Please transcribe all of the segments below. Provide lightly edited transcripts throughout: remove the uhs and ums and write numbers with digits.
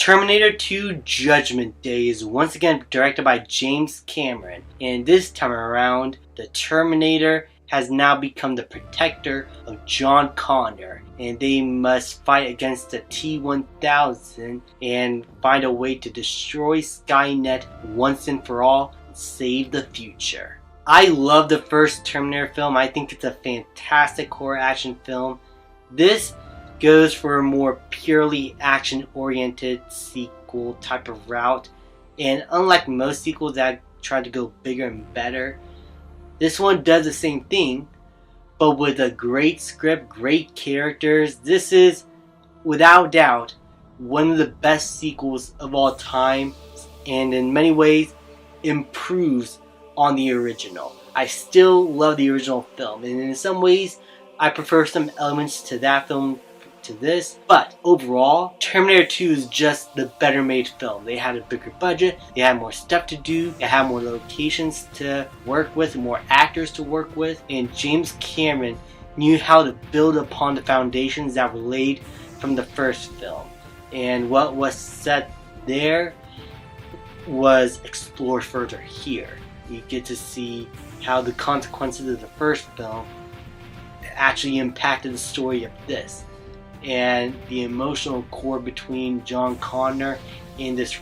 Terminator 2 Judgment Day is once again directed by James Cameron, and this time around, the Terminator has now become the protector of John Connor, and they must fight against the T-1000 and find a way to destroy Skynet once and for all and save the future. I love the first Terminator film. I think it's a fantastic horror action film. This goes for a more purely action-oriented sequel type of route, and unlike most sequels that try to go bigger and better, this one does the same thing, but with a great script, great characters. This is, without doubt, one of the best sequels of all time, and in many ways improves on the original. I still love the original film, and in some ways I prefer some elements to that film to this, but overall, Terminator 2 is just the better made film. They had a bigger budget, they had more stuff to do, they had more locations to work with, more actors to work with, and James Cameron knew how to build upon the foundations that were laid from the first film. And what was set there was explored further here. You get to see how the consequences of the first film actually impacted the story of this, and the emotional core between John Connor and this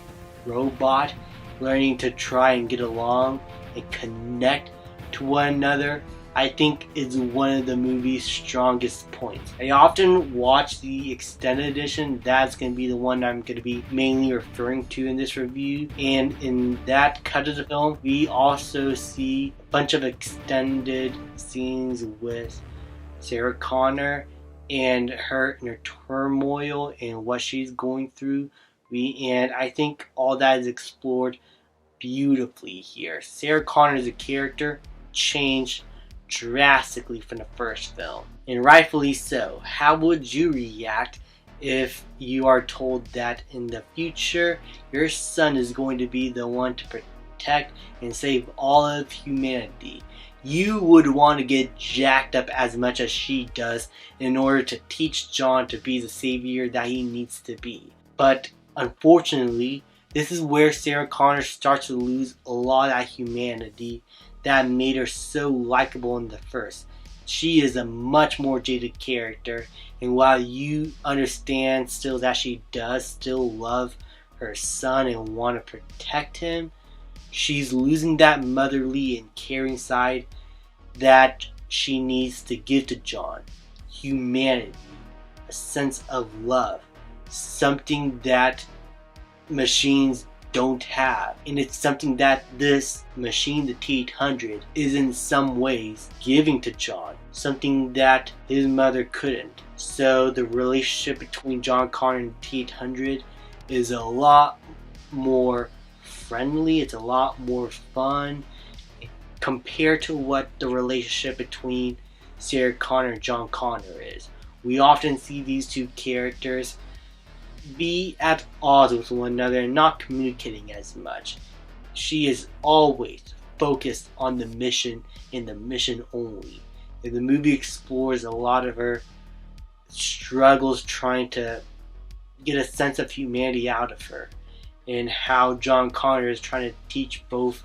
robot learning to try and get along and connect to one another, I think is one of the movie's strongest points. I often watch the extended edition. That's going to be the one I'm going to be mainly referring to in this review, and in that cut of the film we also see a bunch of extended scenes with Sarah Connor and her inner turmoil and what she's going through. And I think all that is explored beautifully here. Sarah Connor as a character changed drastically from the first film, and rightfully so. How would you react if you are told that in the future your son is going to be the one to protect and save all of humanity? You would want to get jacked up as much as she does in order to teach John to be the savior that he needs to be. But unfortunately, this is where Sarah Connor starts to lose a lot of that humanity that made her so likable in the first. She is a much more jaded character, and while you understand still that she does still love her son and want to protect him, she's losing that motherly and caring side that she needs to give to John. Humanity, a sense of love, something that machines don't have. And it's something that this machine, the T-800, is in some ways giving to John. Something that his mother couldn't. So the relationship between John Connor and the T-800 is a lot more friendly, it's a lot more fun compared to what the relationship between Sarah Connor and John Connor is. We often see these two characters be at odds with one another and not communicating as much. She is always focused on the mission and the mission only. And the movie explores a lot of her struggles trying to get a sense of humanity out of her, and how John Connor is trying to teach both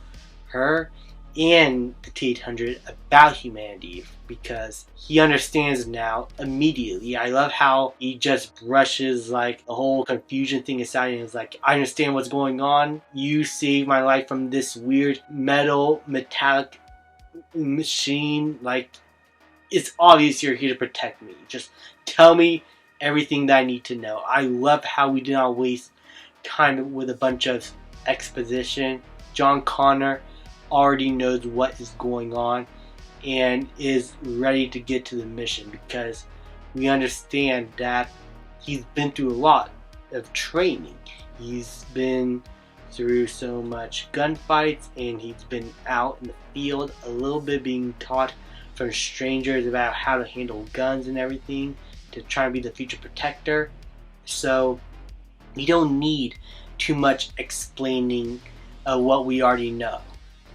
her and the T-800 about humanity, because he understands now immediately. I love how he just brushes like the whole confusion thing aside and is like, I understand what's going on. You saved my life from this weird metallic machine. Like, it's obvious you're here to protect me. Just tell me everything that I need to know. I love how we did not waste time with a bunch of exposition. John Connor already knows what is going on and is ready to get to the mission, because we understand that he's been through a lot of training. He's been through so much gunfights, and he's been out in the field a little bit being taught from strangers about how to handle guns and everything to try and be the future protector. So you don't need too much explaining of what we already know.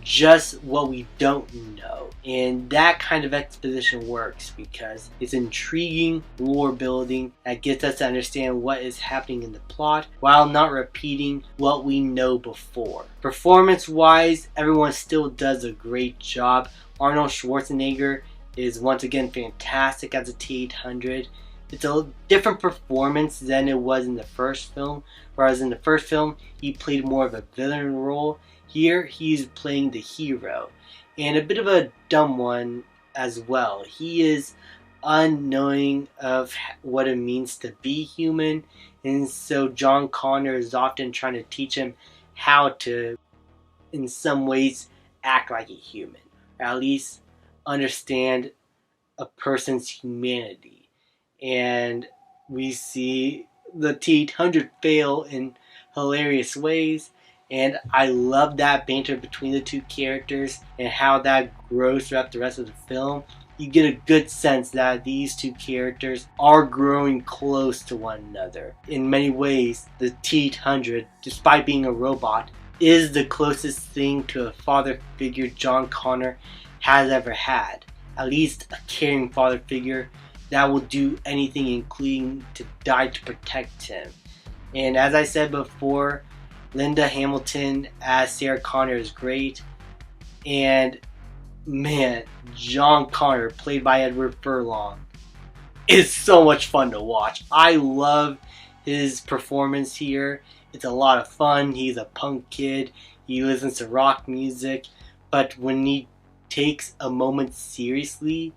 just what we don't know. And that kind of exposition works because it's intriguing lore building that gets us to understand what is happening in the plot while not repeating what we know before. Performance wise, everyone still does a great job. Arnold Schwarzenegger is once again fantastic as a T-800. It's a different performance than it was in the first film, whereas in the first film he played more of a villain role. Here he's playing the hero, and a bit of a dumb one as well. He is unknowing of what it means to be human, and so John Connor is often trying to teach him how to, in some ways, act like a human, or at least understand a person's humanity. And we see the T-800 fail in hilarious ways, and I love that banter between the two characters and how that grows throughout the rest of the film. You get a good sense that these two characters are growing close to one another. In many ways, the T-800, despite being a robot, is the closest thing to a father figure John Connor has ever had. At least a caring father figure that will do anything, including to die to protect him. And as I said before, Linda Hamilton as Sarah Connor is great. And man, John Connor, played by Edward Furlong, is so much fun to watch. I love his performance here. It's a lot of fun. He's a punk kid. He listens to rock music. But when he takes a moment seriously,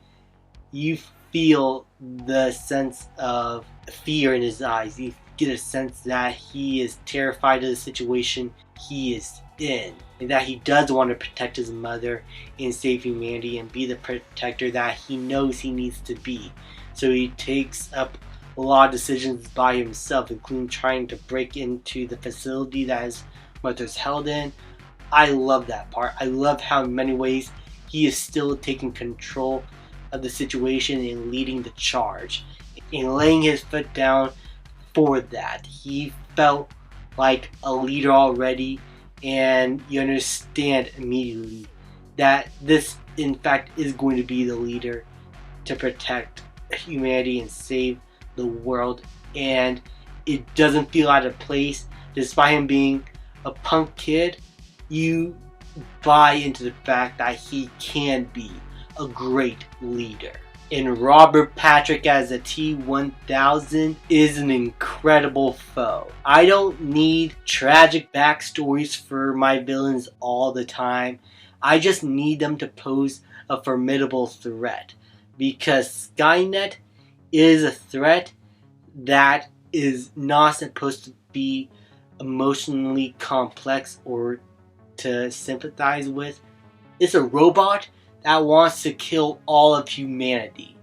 you feel the sense of fear in his eyes. You get a sense that he is terrified of the situation he is in, and that he does want to protect his mother and save humanity and be the protector that he knows he needs to be. So he takes up a lot of decisions by himself, including trying to break into the facility that his mother's held in. I love that part. I love how in many ways he is still taking control of the situation and leading the charge and laying his foot down for that. He felt like a leader already, and you understand immediately that this in fact is going to be the leader to protect humanity and save the world. And it doesn't feel out of place. Despite him being a punk kid, you buy into the fact that he can be a great leader. And Robert Patrick as a T-1000 is an incredible foe. I don't need tragic backstories for my villains all the time. I just need them to pose a formidable threat. Because Skynet is a threat that is not supposed to be emotionally complex or to sympathize with. It's a robot that wants to kill all of humanity.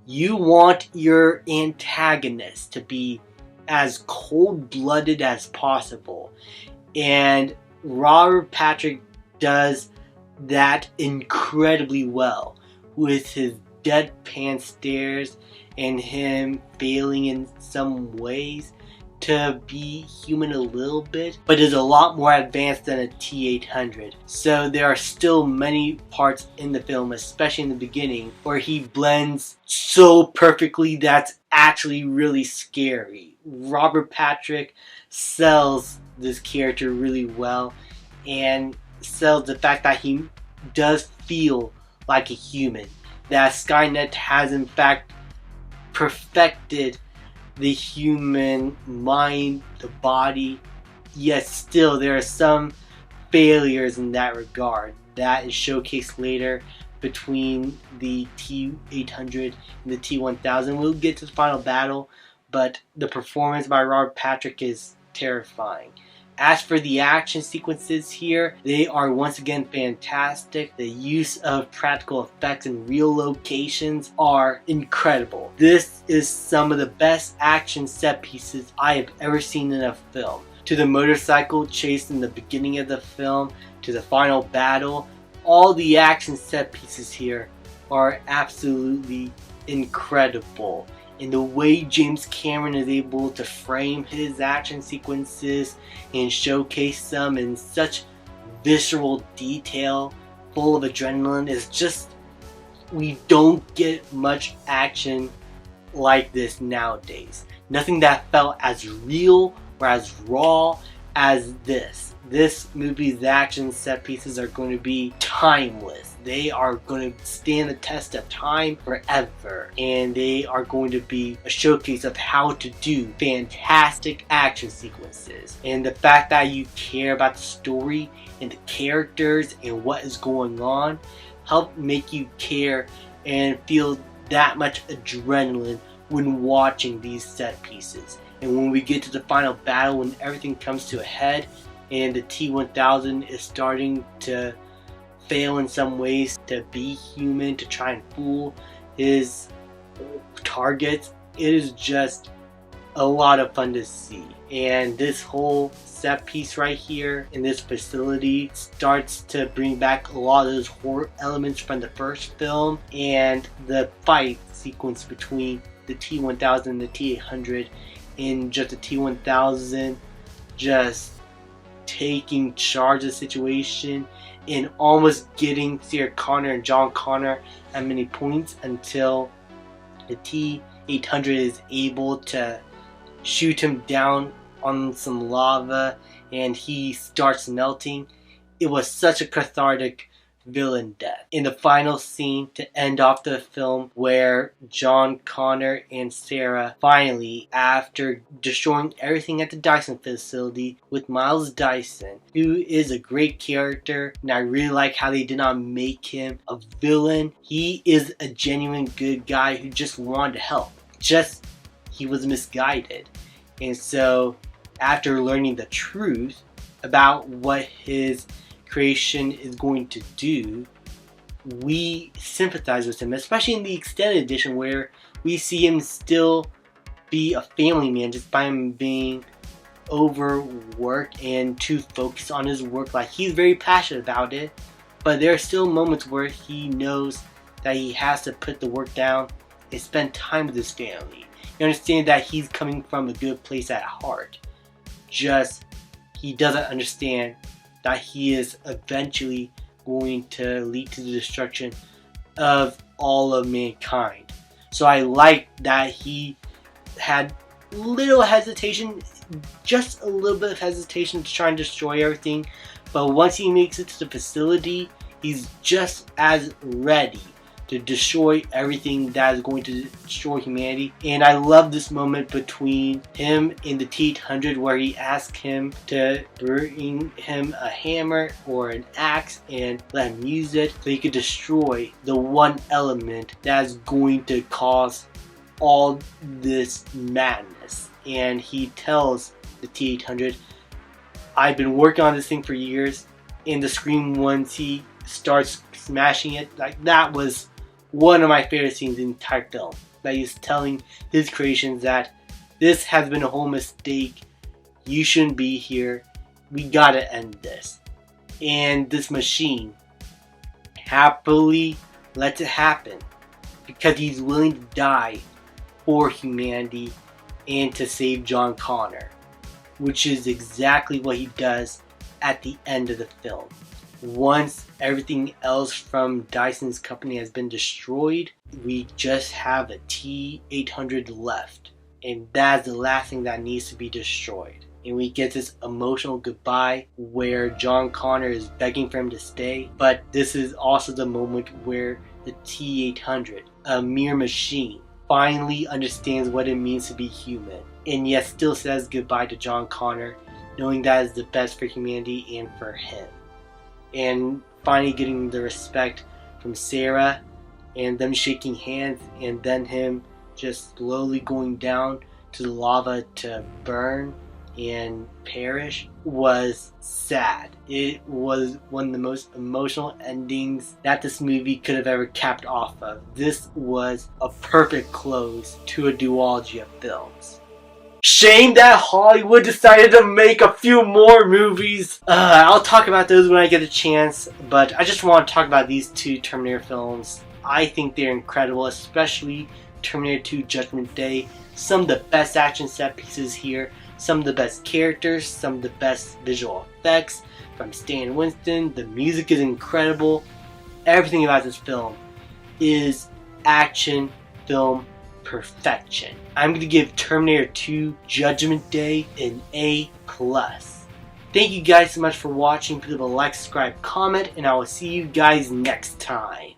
You want your antagonist to be as cold-blooded as possible. And Robert Patrick does that incredibly well with his deadpan stares and him failing in some ways to be human a little bit, but is a lot more advanced than a T-800. So there are still many parts in the film, especially in the beginning, where he blends so perfectly that's actually really scary. Robert Patrick sells this character really well and sells the fact that he does feel like a human, that Skynet has in fact perfected the human mind, the body, yet still there are some failures in that regard. That is showcased later between the T-800 and the T-1000. We'll get to the final battle, but the performance by Robert Patrick is terrifying. As for the action sequences here, they are once again fantastic. The use of practical effects in real locations are incredible. This is some of the best action set pieces I have ever seen in a film. To the motorcycle chase in the beginning of the film, to the final battle, all the action set pieces here are absolutely incredible. And the way James Cameron is able to frame his action sequences and showcase them in such visceral detail, full of adrenaline. It's just, we don't get much action like this nowadays. Nothing that felt as real or as raw as this. This movie's action set pieces are going to be timeless. They are going to stand the test of time forever. And they are going to be a showcase of how to do fantastic action sequences. And the fact that you care about the story and the characters and what is going on help make you care and feel that much adrenaline when watching these set pieces. And when we get to the final battle, when everything comes to a head and the T-1000 is starting to fail in some ways to be human, to try and fool his targets, it is just a lot of fun to see. And this whole set piece right here in this facility starts to bring back a lot of those horror elements from the first film, and the fight sequence between the T-1000 and the T-800, and just the T-1000 just taking charge of the situation and almost getting Sarah Connor and John Connor at many points until the T-800 is able to shoot him down on some lava and he starts melting. It was such a cathartic villain death. In the final scene to end off the film, where John Connor and Sarah finally, after destroying everything at the Dyson facility with Miles Dyson, who is a great character, and I really like how they did not make him a villain. He is a genuine good guy who just wanted to help. Just, he was misguided. And so, after learning the truth about what his creation is going to do, we sympathize with him, especially in the extended edition where we see him still be a family man just by him being overworked and too focused on his work. Like, he's very passionate about it, but there are still moments where he knows that he has to put the work down and spend time with his family. You understand that he's coming from a good place at heart. Just, he doesn't understand that he is eventually going to lead to the destruction of all of mankind. So I like that he had little hesitation, just a little bit of hesitation to try and destroy everything. But once he makes it to the facility, he's just as ready to destroy everything that is going to destroy humanity. And I love this moment between him and the T-800 where he asks him to bring him a hammer or an axe and let him use it so he could destroy the one element that is going to cause all this madness. And he tells the T-800, I've been working on this thing for years. And the scream once he starts smashing it, like, that was one of my favorite scenes in the entire film. That he's telling his creations that this has been a whole mistake. You shouldn't be here. We gotta end this. And this machine happily lets it happen because he's willing to die for humanity and to save John Connor, which is exactly what he does at the end of the film. Once everything else from Dyson's company has been destroyed, we just have a T-800 left. And that's the last thing that needs to be destroyed. And we get this emotional goodbye where John Connor is begging for him to stay. But this is also the moment where the T-800, a mere machine, finally understands what it means to be human. And yet still says goodbye to John Connor, knowing that is the best for humanity and for him. And finally getting the respect from Sarah and them shaking hands, and then him just slowly going down to the lava to burn and perish was sad. It was one of the most emotional endings that this movie could have ever capped off of. This was a perfect close to a duology of films. Shame that Hollywood decided to make a few more movies. I'll talk about those when I get a chance, but I just want to talk about these two Terminator films. I think they're incredible, especially Terminator 2 Judgment Day. Some of the best action set pieces here, some of the best characters, some of the best visual effects, from Stan Winston. The music is incredible. Everything about this film is action film perfection. I'm going to give Terminator 2 Judgment Day an A+. Thank you guys so much for watching. Please leave a like, subscribe, comment, and I will see you guys next time.